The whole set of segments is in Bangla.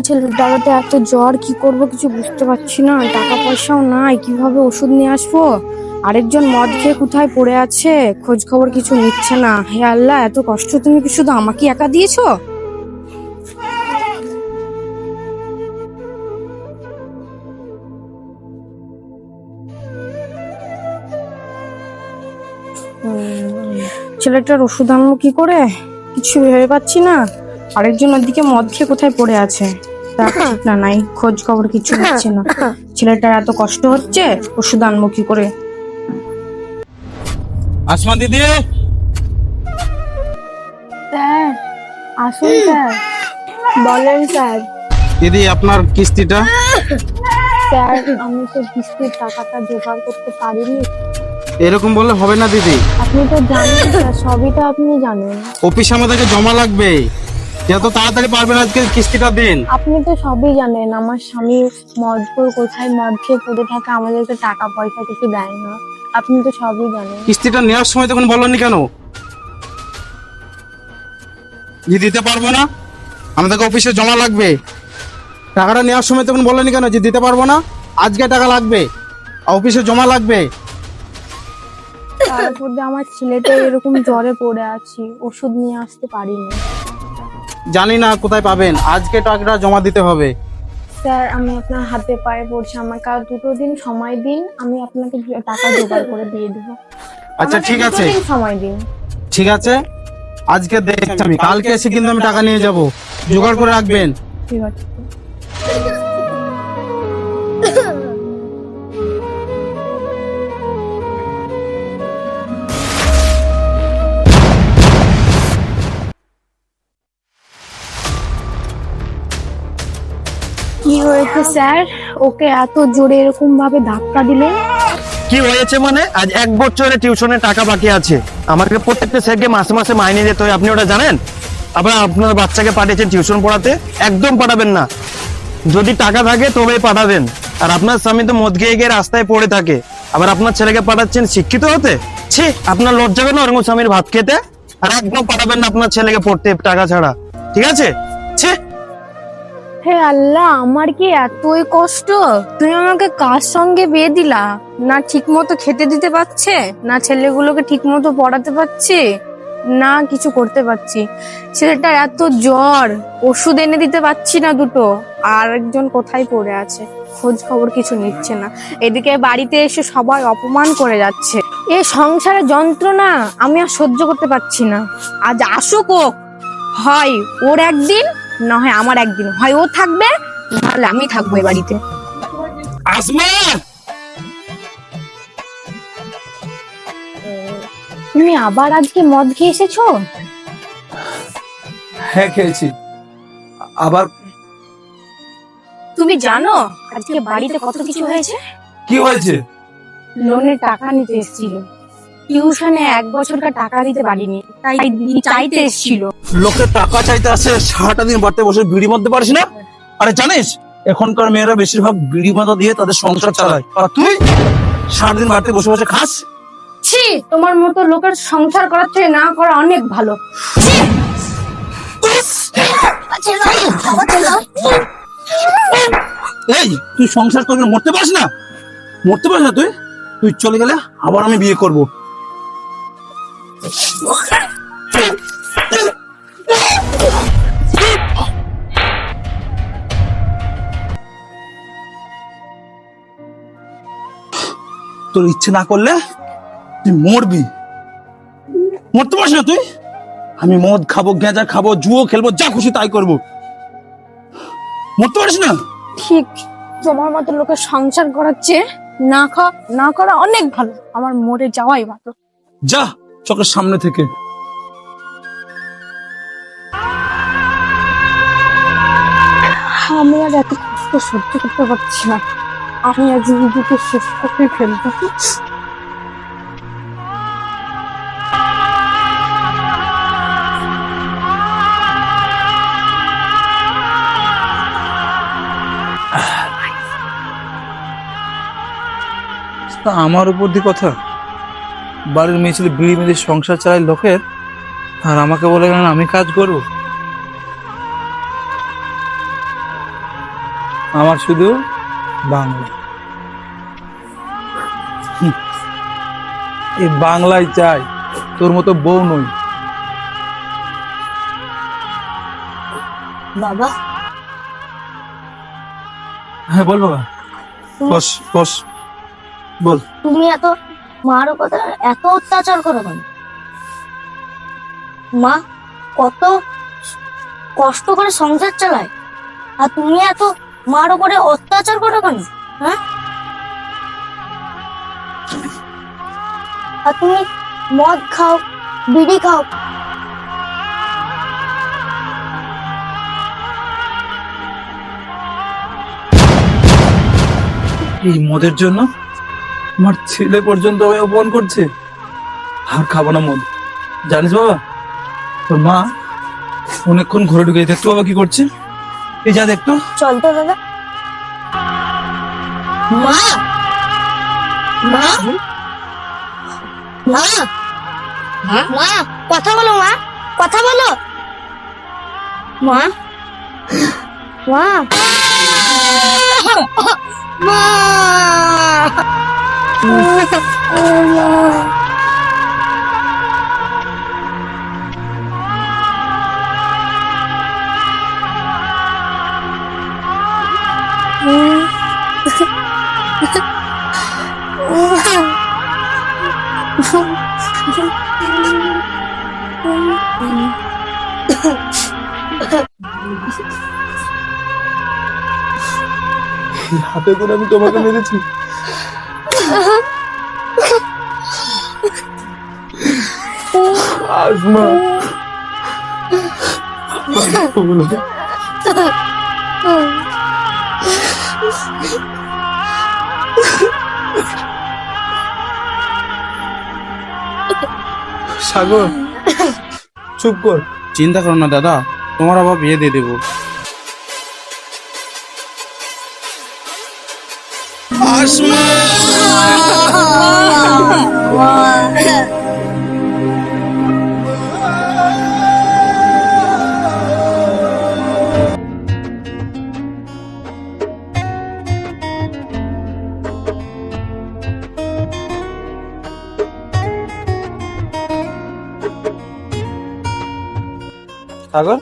ছেলেটাতে এত জ্বর, কি করব কিছু বুঝতে পারছি না। টাকা পয়সাও নাই, কিভাবে ওষুধ নিয়ে আসবো? আরেকজন মদ খেয়ে কোথায় পড়ে আছে, খোঁজ খবর কিছু নিচ্ছে না। হে আল্লাহ, এত কষ্ট তুমি কি শুধু আমাকে একা দিয়েছো? ছেলেটার ওষুধ আনবো কি করে, কিছু ভেবে পাচ্ছি না। আরেকজন ওদিকে মদ খেয়ে কোথায় পড়ে আছে, না নাই খোঁজ খবর কিছু নিচ্ছে না। ছেলেটার এত কষ্ট হচ্ছে, ওষুধ আনবো কি করে? আসমা দিদি, স্যার আসুন। স্যার বলেন। স্যার দিদি আপনার কিস্তিটা। স্যার আমি তো কিস্তির টাকাটা জোগাড় করতে পারিনি। এরকম বললে হবে না দিদি, আপনি তো জানেন স্যার, সবই তো আপনি জানেন। অফিসে আমাদেরকে জমা লাগবে, যত তাড়াতাড়ি পারবেন আজকে কিস্তিটা দিন। আপনি তো সবই জানেন, আমার স্বামী মদখোর, কোথায় মদ খেয়ে পড়ে থাকে, আমাদেরকে টাকা পয়সা কিছু দেয় না। আপনি তো সবই জানেন। কিস্তিটা নেওয়ার সময় তখন বলনি কেন যে দিতে পারবো না, আমাদেরকে অফিসে জমা লাগবে? টাকাটা নেওয়ার সময় তখন বলনি কেন যে দিতে পারবো না, আজকে টাকা লাগবে, অফিসে জমা লাগবে? তারপর দিয়ে আমার ছেলেটা এরকম জ্বরে পড়ে আছি, ওষুধ নিয়ে আসতে পারিনি। জানি না কোথায় পাবেন, আজকে টাকাটা জমা দিতে হবে। স্যার আমি আপনার হাতে পায়ে পড়ছি, আমাকে আর 2 দিন সময় দিন, আমি আপনাকে টাকা জোগাড় করে দিয়ে দেবো। আচ্ছা ঠিক আছে, 2 দিন সময় দিন। ঠিক আছে, আজকে দেখছি আমি, কালকে এসে কিন্তু আমি টাকা নিয়ে যাব, জোগাড় করে রাখবেন। ঠিক আছে। কি হয়েছে স্যার, ওকে এত জোরে এরকম ভাবে ধাক্কা দিলেন? কি হয়েছে মানে, আজ 1 বছরের টিউশনের টাকা বাকি আছে, আমাকে প্রত্যেকটা স্যারকে মাসে মাসে মাইনে দিতে হয়, আপনি ওটা জানেন? আবার আপনার বাচ্চাকে পাঠিয়েছেন টিউশন পড়াতে, একদম পাঠাবেন না। যদি টাকা থাকে তবেই পাঠাবেন। আর আপনার স্বামী তো মদ খেয়ে গিয়ে রাস্তায় পড়ে থাকে, আবার আপনার ছেলেকে পাঠাচ্ছেন শিক্ষিত হতে? ছি, আপনার লজ্জা হবে না ওরকম স্বামীর ভাত খেতে? আর একদম পাঠাবেন না আপনার ছেলেকে পড়তে টাকা ছাড়া, ঠিক আছে? ছি। হে আল্লাহ, আমার কি এতই কষ্ট? তুমি আমাকে কার সঙ্গে বিয়ে দিলা? না ঠিক মতো খেতে দিতে পারছে, না ছেলেগুলোকে ঠিক মতো পড়াতে পারছে, না কিছু করতে পারছি। ছেলেটার এত জ্বর, ওষুধ এনে দিতে পারছি না দুটো, আর একজন কোথায় পড়ে আছে, খোঁজ খবর কিছু নিচ্ছে না। এদিকে বাড়িতে এসে সবাই অপমান করে যাচ্ছে। এ সংসারের যন্ত্রণা আমি আর সহ্য করতে পারছি না। আজ আসুক ও, হয় ওর একদিন, না হয় আমার একদিন, হয় ও থাকবে নাহলে আমি থাকবো এই বাড়িতে। আসমা, তুমি আবার আজকে মদ খেয়ে এসেছো? হ্যাঁ খেয়েছি। আবার তুমি জানো আজকে বাড়িতে কত কিছু হয়েছে? কি হয়েছে? লোনের টাকা নিতে এসেছিল, টিউশনে 1 বছরকার টাকা দিতে পারিনি, তাই চাইতে এসেছিল। লোকের টাকা চাইতে আসে, সারাটা দিন বাড়িতে বসে বিড়ি মারতে পারিস না? আরে জানিস এখনকার মেয়েরা বেশিরভাগ বিড়ি মাতা দিয়ে তাদের সংসার চালায়, আর তুই সারাদিন বাড়িতে বসে বসে খাস। ছি, তোমার মতো লোকের সংসার করার থেকে না করা অনেক ভালো। এই তুই সংসার করবি না, মরতে পারিস না? মরতে পারিস না তুই? তুই চলে গেলে আবার আমি বিয়ে করব। তোর ইচ্ছে না করলে তুই মরবি। মরতে পারিস না তুই? আমি মদ খাবো, গেঁজা খাবো, জুয়ো খেলবো, যা খুশি তাই করবো। মরতে পারিস না? ঠিক, তোমার মতো লোকের সংসার করার চেয়ে না করা অনেক ভালো, আমার মরে যাওয়াই ভালো। যা চোখের সামনে থেকে। আমি আর এত কষ্ট সহ্য করতে পারছি না, আমি আজ নিজেকে শেষ করে ফেলবো। তা আমার উপর দিয়ে কথা, বাড়ির মেয়ে ছেলে বিড়ি মেয়েদের সংসার চালায় লোকের, আর আমাকে বলে গেলেন আমি কাজ করব? আমার শুধু বাংলা, এই বাংলায় চাই, তোর মতো বউ নই। বাবা, হ্যাঁ বল বাবা, বস বস, বল। তুমি এত মার কথা এত অত্যাচার করো কেন? মা কত কষ্ট করে সংসার চালায়, আর তুমি এত মার উপরে অত্যাচার করো কেন? হ্যাঁ, আর তুমি মদ খাও, বিড়ি খাও, এই মদের জন্য আমার ছেলে পর্যন্ত আমায় অপমান করছে। আর খাবো না মদ, জানিস বাবা? তোর মা অনেকক্ষণ ঘরে ঢুকে দেখতো বাবা কি করছে, এই যা দেখতো। চল তো দাদা। মা, মা, মা, মা, কথা বলো মা, কথা বলো মা, মা, মা, হাতে করে আমি তোমাকে মেরেছি। আসমা, সাগর চুপ কর। চিন্তা করো না দাদা, তোমার আবার বিয়ে দিয়ে দেবো। সাগর,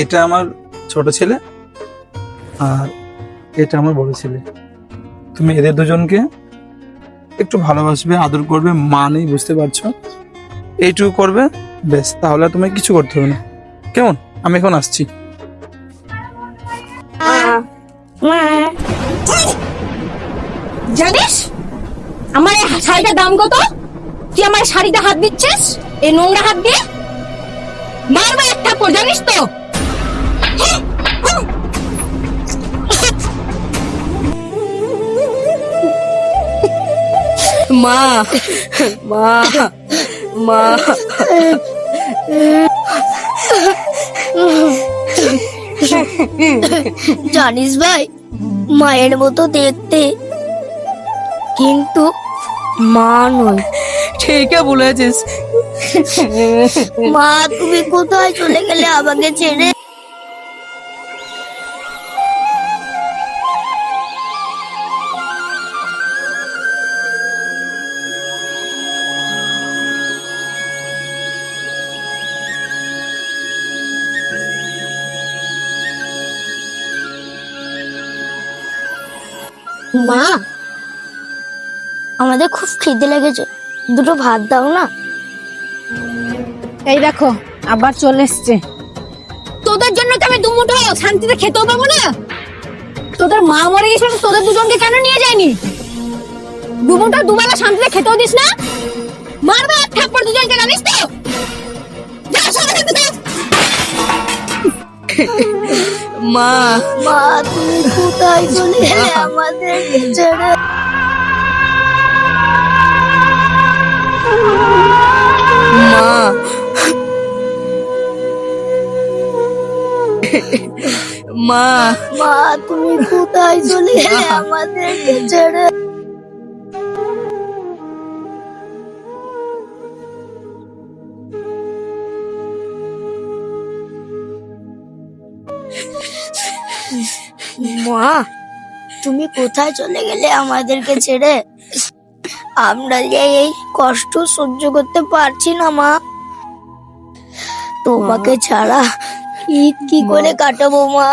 এটা আমার ছোট ছেলে আর এটা আমার বড় ছেলে। তুমি এদের দুজনকে একটু ভালোবাসবে, আদর করবে, মা নেই বুঝতে পারছো, এইটুকু করবে বেশ, তাহলে আর তোমায় কিছু করতে হবে না। কেমন? আমি এখন আসছি। জানিস আমার এই শাড়িটার দাম কত? তুই আমার শাড়িতে হাত দিচ্ছিস এই নোংরা হাত দিয়ে? মারবো এক থাপ্পড়, জানিস তো? মা, মা, মা, জানিস ভাই, মায়ের মতো দেখতে, কিন্তু মা নয়। ঠিকই বলেছিস। মা, তুমি কোথায় চলে গেলে আমাকে ছেড়ে? মা, আমাদের খুব খিদে লেগেছে, দুটো ভাত দাও না। এই দেখো আবার চলে এসছে। তোদের জন্য তো আমি দুমুঠো শান্তিতে খেতেও পাবো না। তোদের মা মরে গেছিল, তোদের দুজনকে কেন নিয়ে যায়নি? দুমুঠো দুবেলা শান্তিতে খেতেও দিস না। মারবে এক থাপ্পড় দুজনকে, জানিস তো? যা সবাই খেতে। মা, মা, তুমি কোথায় চলে গেলে আমাদেরকে ছেড়ে? মা, মা, মা, তুমি কোথায় চলে গেলে আমাদেরকে ছেড়ে? মা, তুমি কোথায় চলে গেলে আমাদেরকে ছেড়ে? আমরা যে এই কষ্ট সহ্য করতে পারছি না মা। তোমাকে ছাড়া ঈদ কি করে কাটাবো মা?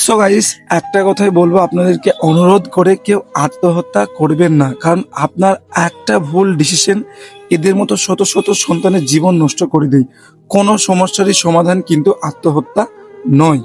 সো গাইস, একটা কথাই বলবো আপনাদেরকে, অনুরোধ করে কেউ আত্মহত্যা করবেন না, কারণ আপনার একটা ভুল ডিসিশন এদের মতো শত শত সন্তানের জীবন নষ্ট করে দেয়। কোনো সমস্যারই সমাধান কিন্তু আত্মহত্যা নয়।